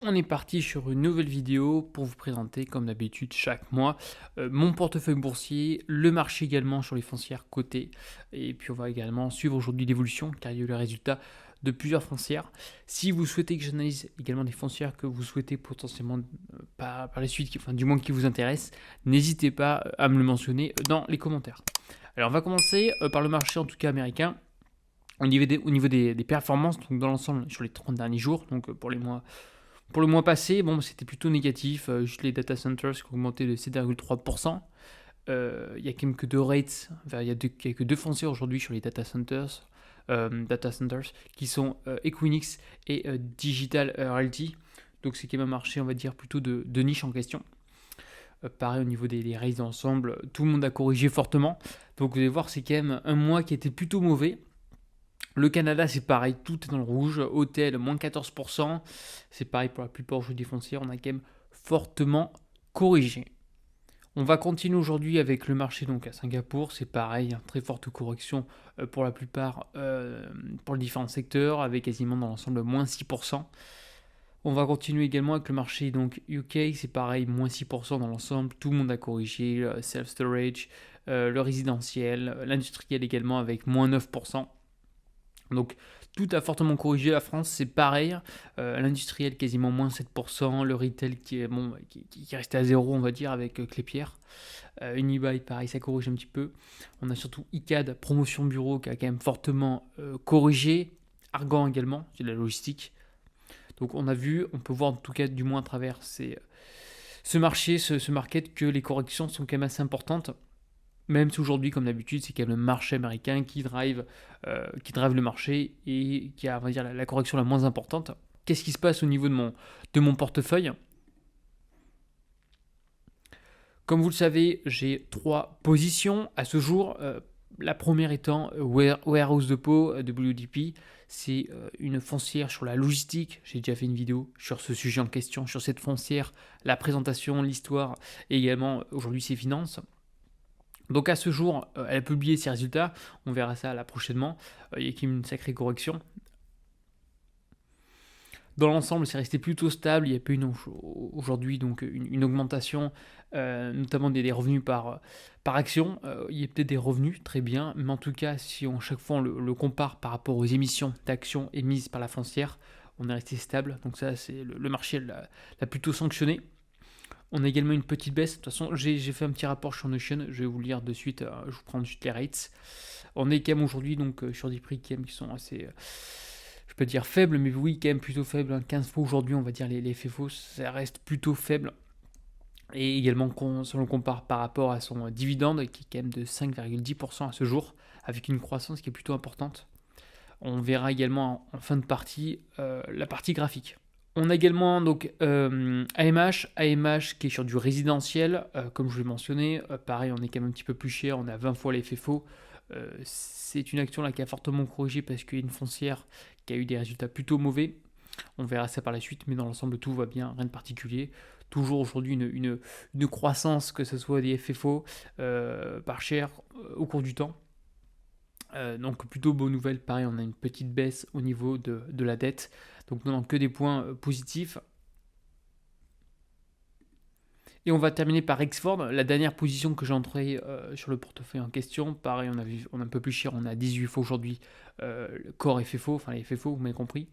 On est parti sur une nouvelle vidéo pour vous présenter, comme d'habitude chaque mois, mon portefeuille boursier, le marché également sur les foncières cotées. Et puis on va également suivre aujourd'hui l'évolution, car il y a eu le résultat de plusieurs foncières. Si vous souhaitez que j'analyse également des foncières que vous souhaitez potentiellement par la suite, enfin du moins qui vous intéressent, n'hésitez pas à me le mentionner dans les commentaires. Alors on va commencer par le marché en tout cas américain. Au niveau des performances, donc dans l'ensemble sur les 30 derniers jours, donc pour le mois passé, bon, c'était plutôt négatif, juste les data centers qui ont augmenté de 7,3%. Il y a quand même que deux rates, enfin, il y a que deux foncières aujourd'hui sur les data centers qui sont Equinix et Digital Realty. Donc c'est quand même un marché, on va dire, plutôt de niche en question. Pareil au niveau des rates d'ensemble, tout le monde a corrigé fortement. Donc vous allez voir, c'est quand même un mois qui était plutôt mauvais. Le Canada, c'est pareil, tout est dans le rouge. Hôtel, moins 14%. C'est pareil pour la plupart aujourd'hui foncières. On a quand même fortement corrigé. On va continuer aujourd'hui avec le marché donc à Singapour. C'est pareil, hein, très forte correction pour la plupart, pour les différents secteurs, avec quasiment dans l'ensemble moins 6%. On va continuer également avec le marché donc UK. C'est pareil, moins 6% dans l'ensemble. Tout le monde a corrigé. Le self-storage, le résidentiel, l'industriel également avec moins 9%. Donc tout a fortement corrigé. La France, c'est pareil. L'industriel quasiment moins 7%. Le retail qui est resté à zéro, on va dire, avec Clépierre. Unibail, pareil, ça corrige un petit peu. On a surtout ICAD, promotion bureau, qui a quand même fortement corrigé. Argan également, c'est de la logistique. Donc on peut voir en tout cas, du moins à travers ce marché, ce market, que les corrections sont quand même assez importantes. Même si aujourd'hui, comme d'habitude, c'est quand même le marché américain qui drive le marché et qui a, on va dire, la correction la moins importante. Qu'est-ce qui se passe au niveau de mon portefeuille? Comme vous le savez, j'ai trois positions à ce jour. La première étant Warehouse Depot, WDP. C'est une foncière sur la logistique. J'ai déjà fait une vidéo sur ce sujet en question, sur cette foncière, la présentation, l'histoire et également aujourd'hui ses finances. Donc à ce jour, elle a publié ses résultats, on verra ça là prochainement, il y a quand même une sacrée correction. Dans l'ensemble, c'est resté plutôt stable, il n'y a pas eu aujourd'hui donc une augmentation, notamment des revenus par action. Il y a peut-être des revenus, très bien, mais en tout cas, si chaque fois on le compare par rapport aux émissions d'actions émises par la foncière, on est resté stable. Donc ça, c'est le marché l'a plutôt sanctionné. On a également une petite baisse. De toute façon, j'ai fait un petit rapport sur Notion. Je vais vous le lire de suite. Je vous prends de suite les rates. On est quand même aujourd'hui donc sur des prix qui sont assez, je peux dire faibles, mais oui, quand même plutôt faibles. 15 fois aujourd'hui, on va dire les FFO, ça reste plutôt faible. Et également, si on le compare par rapport à son dividende, qui est quand même de 5,10% à ce jour, avec une croissance qui est plutôt importante. On verra également en fin de partie la partie graphique. On a également donc AMH qui est sur du résidentiel, comme je l'ai mentionné. Pareil, on est quand même un petit peu plus cher, on a 20 fois les FFO. C'est une action là qui a fortement corrigé parce qu'il y a une foncière qui a eu des résultats plutôt mauvais. On verra ça par la suite, mais dans l'ensemble tout va bien, rien de particulier. Toujours aujourd'hui une croissance, que ce soit des FFO par share au cours du temps. Donc plutôt bonne nouvelle, pareil, on a une petite baisse au niveau de la dette. Donc non, que des points positifs. Et on va terminer par Rexford, la dernière position que j'ai entrée sur le portefeuille en question. Pareil, on a un peu plus cher, on a 18 fois aujourd'hui le core FFO, enfin les FFO, vous m'avez compris.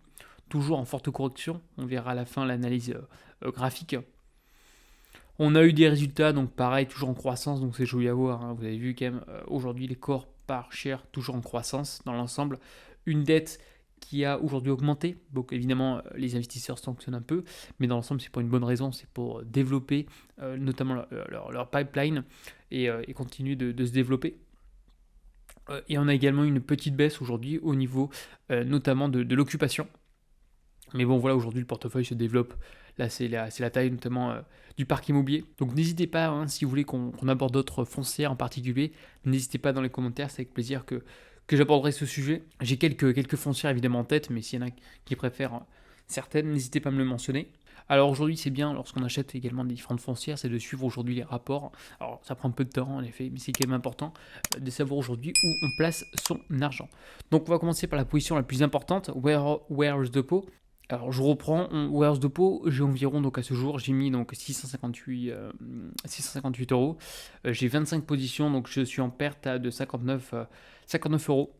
Toujours en forte correction, on verra à la fin l'analyse graphique. On a eu des résultats, donc pareil, toujours en croissance, donc c'est joli à voir. Hein. Vous avez vu quand même aujourd'hui les corps par share toujours en croissance dans l'ensemble. Une dette qui a aujourd'hui augmenté. Donc évidemment, les investisseurs sanctionnent un peu, mais dans l'ensemble, c'est pour une bonne raison, c'est pour développer notamment leur pipeline et continuer de se développer. Et on a également une petite baisse aujourd'hui au niveau notamment de l'occupation. Mais bon, voilà, aujourd'hui, le portefeuille se développe. Là, c'est la taille notamment du parc immobilier. Donc n'hésitez pas, hein, si vous voulez qu'on aborde d'autres foncières en particulier, n'hésitez pas dans les commentaires, c'est avec plaisir que j'aborderai ce sujet. J'ai quelques foncières évidemment en tête, mais s'il y en a qui préfèrent certaines, n'hésitez pas à me le mentionner. Alors aujourd'hui, c'est bien, lorsqu'on achète également des différentes foncières, c'est de suivre aujourd'hui les rapports. Alors ça prend un peu de temps en effet, mais c'est quand même important de savoir aujourd'hui où on place son argent. Donc on va commencer par la position la plus importante, Warehouse Depot. Alors je reprends, Warehouse Depot, j'ai environ, donc à ce jour, j'ai mis donc 658 euros. J'ai 25 positions, donc je suis en perte de 59 euros.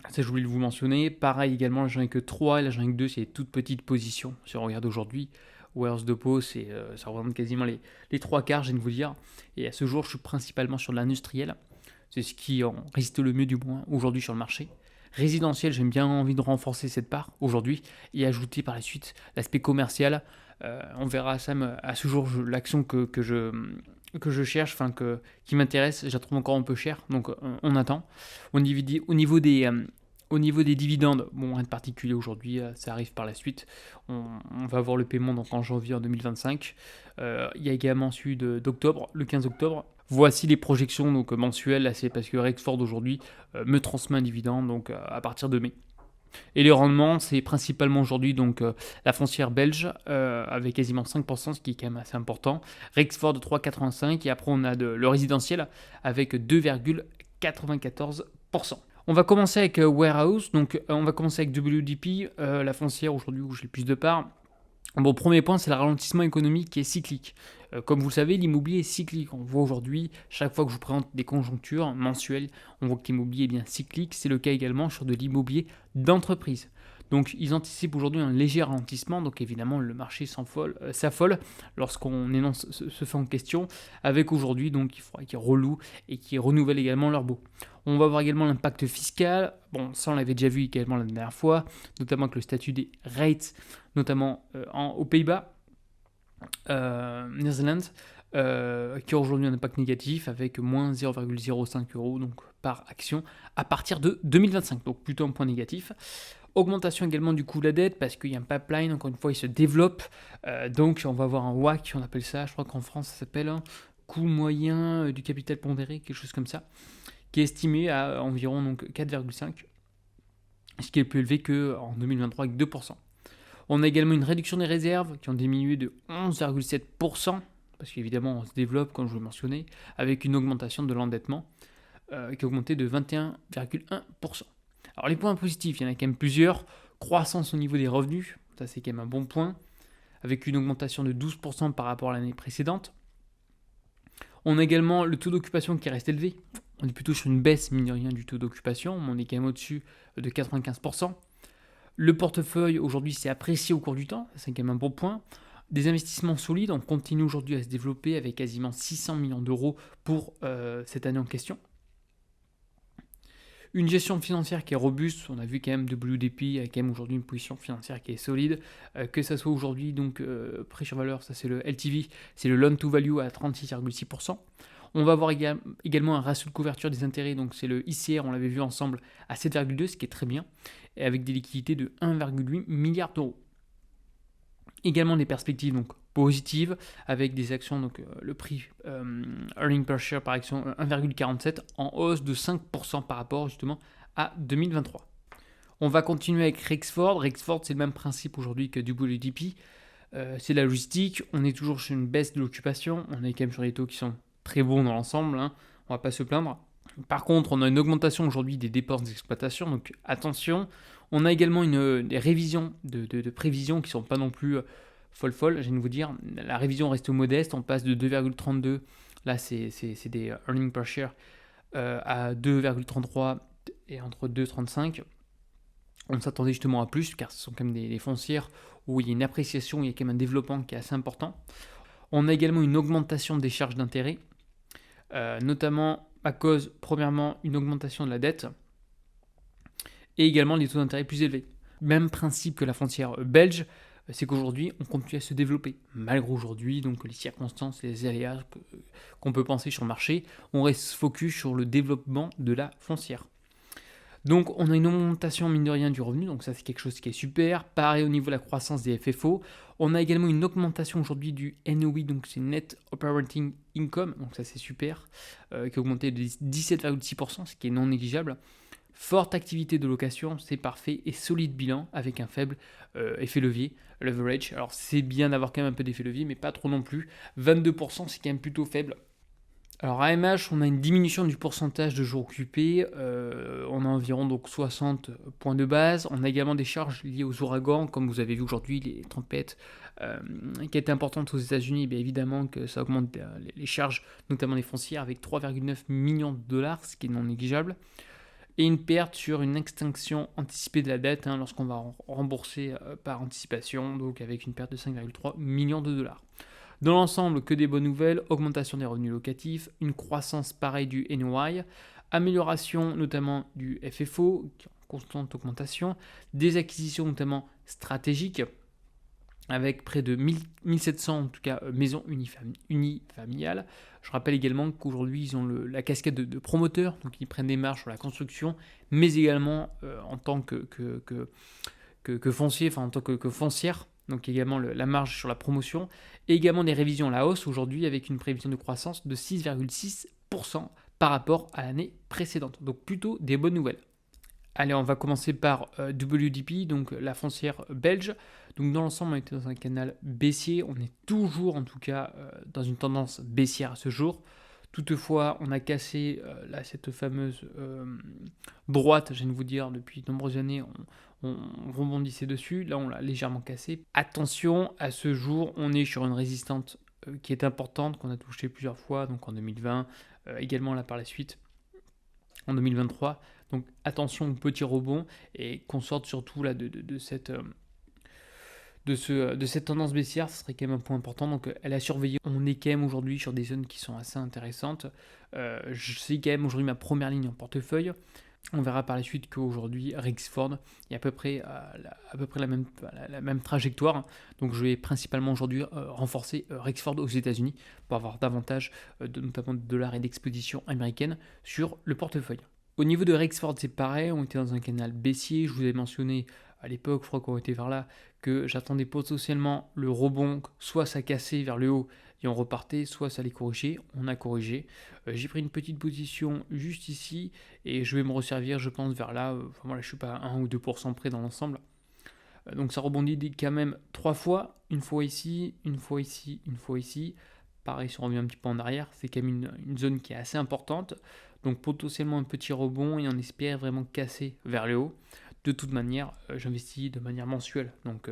Ça, je voulais vous mentionner. Pareil également, là j'en ai que 3 et là j'en ai que 2, c'est des toutes petites positions. Si on regarde aujourd'hui, Warehouse Depot, ça représente quasiment les 3 quarts, je viens de vous dire. Et à ce jour, je suis principalement sur de l'industriel. C'est ce qui en résiste le mieux du moins aujourd'hui sur le marché. Résidentiel, j'aime bien envie de renforcer cette part aujourd'hui et ajouter par la suite l'aspect commercial. On verra ça, à ce jour, l'action que je cherche, qui m'intéresse, je la trouve encore un peu chère, donc on attend. Au niveau des dividendes, bon, rien de particulier aujourd'hui, ça arrive par la suite. On va voir le paiement donc en janvier en 2025. Il y a également celui d'octobre, le 15 octobre. Voici les projections donc, mensuelles, là, c'est parce que Rexford aujourd'hui me transmet un dividende donc, à partir de mai. Et les rendements, c'est principalement aujourd'hui donc la foncière belge avec quasiment 5%, ce qui est quand même assez important. Rexford 3,85 et après on a le résidentiel avec 2,94%. On va commencer avec Warehouse, donc on va commencer avec WDP, la foncière aujourd'hui où j'ai le plus de parts. Bon, premier point, c'est le ralentissement économique qui est cyclique. Comme vous le savez, l'immobilier est cyclique. On voit aujourd'hui, chaque fois que je vous présente des conjonctures mensuelles, on voit que l'immobilier est bien cyclique. C'est le cas également sur de l'immobilier d'entreprise. Donc, ils anticipent aujourd'hui un léger ralentissement. Donc, évidemment, le marché s'affole lorsqu'on énonce ce fait en question. Avec aujourd'hui, donc, il faudra qu'ils relouent et qu'ils renouvellent également leur baux. On va voir également l'impact fiscal. Bon, ça, on l'avait déjà vu également la dernière fois, notamment avec le statut des rates, notamment aux Pays-Bas, Netherlands, qui a aujourd'hui un impact négatif avec moins 0,05 euros donc, par action à partir de 2025. Donc plutôt un point négatif. Augmentation également du coût de la dette parce qu'il y a un pipeline, encore une fois, il se développe. Donc on va avoir un WACC, on appelle ça, je crois qu'en France ça s'appelle un coût moyen du capital pondéré, quelque chose comme ça, qui est estimé à environ donc, 4,5, ce qui est plus élevé qu'en 2023 avec 2%. On a également une réduction des réserves qui ont diminué de 11,7%, parce qu'évidemment on se développe, comme je vous le mentionnais, avec une augmentation de l'endettement qui a augmenté de 21,1%. Alors les points positifs, il y en a quand même plusieurs. Croissance au niveau des revenus, ça c'est quand même un bon point, avec une augmentation de 12% par rapport à l'année précédente. On a également le taux d'occupation qui reste élevé. On est plutôt sur une baisse, mine de rien, du taux d'occupation, mais on est quand même au-dessus de 95%. Le portefeuille, aujourd'hui, s'est apprécié au cours du temps, c'est quand même un bon point. Des investissements solides, on continue aujourd'hui à se développer avec quasiment 600 millions d'euros pour cette année en question. Une gestion financière qui est robuste, on a vu quand même WDP a quand même aujourd'hui une position financière qui est solide, que ça soit aujourd'hui donc prêt sur valeur, ça c'est le LTV, c'est le loan to value à 36,6%. On va avoir également un ratio de couverture des intérêts, donc c'est le ICR, on l'avait vu ensemble, à 7,2, ce qui est très bien, et avec des liquidités de 1,8 milliard d'euros. Également des perspectives donc positives, avec des actions, donc le prix earning per share par action 1,47 en hausse de 5% par rapport justement à 2023. On va continuer avec Rexford. Rexford, c'est le même principe aujourd'hui que WDP. C'est la logistique, on est toujours sur une baisse de l'occupation, on est quand même sur des taux qui sont très bons dans l'ensemble, hein. On va pas se plaindre. Par contre, on a une augmentation aujourd'hui des dépenses d'exploitation, donc attention. On a également des révisions de prévisions qui ne sont pas non plus folles. Je viens de vous dire, la révision reste modeste, on passe de 2,32, là c'est des earnings per share, à 2,33 et entre 2,35. On s'attendait justement à plus, car ce sont quand même des foncières où il y a une appréciation, il y a quand même un développement qui est assez important. On a également une augmentation des charges d'intérêt, notamment à cause, premièrement, une augmentation de la dette et également des taux d'intérêt plus élevés. Même principe que la frontière belge, c'est qu'aujourd'hui, on continue à se développer. Malgré aujourd'hui, donc les circonstances, les aléas qu'on peut penser sur le marché, on reste focus sur le développement de la foncière. Donc on a une augmentation mine de rien du revenu, donc ça c'est quelque chose qui est super. Pareil au niveau de la croissance des FFO. On a également une augmentation aujourd'hui du NOI, donc c'est Net Operating Income, donc ça c'est super, qui a augmenté de 17,6%, ce qui est non négligeable. Forte activité de location, c'est parfait, et solide bilan avec un faible effet levier, leverage. Alors c'est bien d'avoir quand même un peu d'effet levier, mais pas trop non plus. 22%, c'est quand même plutôt faible. Alors à AMH, on a une diminution du pourcentage de jours occupés, on a environ donc 60 points de base. On a également des charges liées aux ouragans, comme vous avez vu aujourd'hui, les tempêtes qui étaient importantes aux États-Unis. Bien évidemment que ça augmente les charges, notamment les foncières, avec 3,9 millions de dollars, ce qui est non négligeable. Et une perte sur une extinction anticipée de la dette, lorsqu'on va rembourser par anticipation, donc avec une perte de 5,3 millions de dollars. Dans l'ensemble, que des bonnes nouvelles, augmentation des revenus locatifs, une croissance pareille du NOI, amélioration notamment du FFO, qui est en constante augmentation, des acquisitions notamment stratégiques, avec près de 1700 en tout cas maisons unifamiliales. Je rappelle également qu'aujourd'hui ils ont la casquette de promoteurs, donc ils prennent des marges sur la construction, mais également en tant que foncier, enfin en tant que foncière, donc également la marge sur la promotion, et également des révisions à la hausse aujourd'hui avec une prévision de croissance de 6,6% par rapport à l'année précédente. Donc plutôt des bonnes nouvelles. Allez, on va commencer par WDP, donc la foncière belge. Donc dans l'ensemble, on était dans un canal baissier. On est toujours en tout cas dans une tendance baissière à ce jour. Toutefois, on a cassé cette fameuse droite, je viens de vous dire, depuis de nombreuses années, on rebondissait dessus. Là, on l'a légèrement cassé. Attention, à ce jour, on est sur une résistance qui est importante, qu'on a touché plusieurs fois, donc en 2020, également là par la suite, en 2023. Donc attention au petit rebond et qu'on sorte surtout là de cette tendance baissière, ce serait quand même un point important. Donc elle a surveillé. On est quand même aujourd'hui sur des zones qui sont assez intéressantes. Je sais quand même aujourd'hui ma première ligne en portefeuille. On verra par la suite qu'aujourd'hui, Rexford est à peu près la même trajectoire. Donc je vais principalement aujourd'hui renforcer Rexford aux États-Unis pour avoir davantage notamment de dollars et d'exposition américaine sur le portefeuille. Au niveau de Rexford, c'est pareil, on était dans un canal baissier. Je vous ai mentionné à l'époque, je crois qu'on était vers là, que j'attendais potentiellement le rebond, soit ça cassait vers le haut et on repartait, soit ça allait corriger. On a corrigé. J'ai pris une petite position juste ici et je vais me resservir, je pense, vers là. Enfin, voilà, je ne suis pas à 1 ou 2% près dans l'ensemble. Donc ça rebondit quand même 3 fois. Une fois ici, une fois ici, une fois ici. Pareil, si on revient un petit peu en arrière, c'est quand même une zone qui est assez importante. Donc potentiellement un petit rebond et on espère vraiment casser vers le haut. De toute manière, j'investis de manière mensuelle. Donc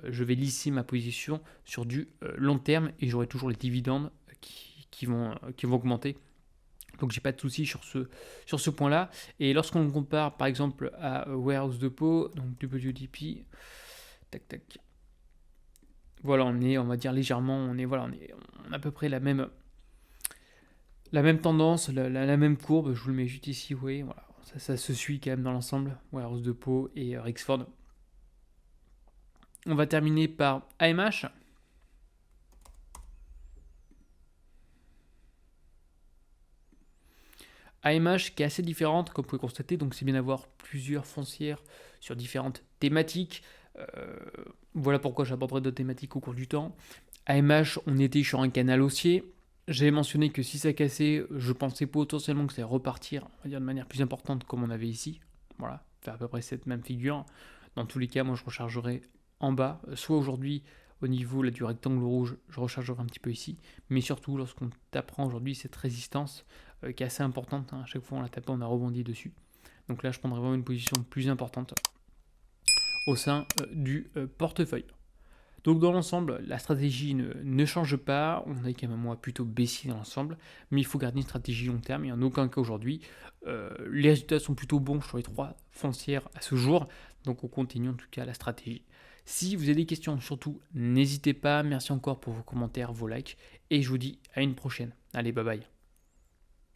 je vais lisser ma position sur du long terme et j'aurai toujours les dividendes qui vont augmenter. Donc j'ai pas de souci sur ce point-là. Et lorsqu'on compare par exemple à Warehouse Depot, donc WDP, tac tac. Voilà, on va dire légèrement, on a à peu près la même tendance, la même courbe. Je vous le mets juste ici, vous voyez, voilà. Ça se suit quand même dans l'ensemble, Warehouse Depot et Rexford. On va terminer par AMH. AMH qui est assez différente, comme vous pouvez constater, donc c'est bien d'avoir plusieurs foncières sur différentes thématiques. Voilà pourquoi j'aborderai d'autres thématiques au cours du temps. AMH, on était sur un canal haussier. J'avais mentionné que si ça cassait, je pensais potentiellement que ça allait repartir, on va dire de manière plus importante comme on avait ici. Voilà, faire à peu près cette même figure. Dans tous les cas, moi je rechargerai en bas, soit aujourd'hui au niveau là, du rectangle rouge, je rechargerai un petit peu ici, mais surtout lorsqu'on tapera aujourd'hui cette résistance qui est assez importante, à chaque fois on l'a tapé, on a rebondi dessus. Donc là je prendrai vraiment une position plus importante au sein du portefeuille. Donc dans l'ensemble, la stratégie ne change pas, on a quand même un mois plutôt baissier dans l'ensemble, mais il faut garder une stratégie long terme et en aucun cas aujourd'hui. Les résultats sont plutôt bons sur les 3 foncières à ce jour, donc on continue en tout cas la stratégie. Si vous avez des questions, surtout n'hésitez pas, merci encore pour vos commentaires, vos likes, et je vous dis à une prochaine. Allez, bye bye.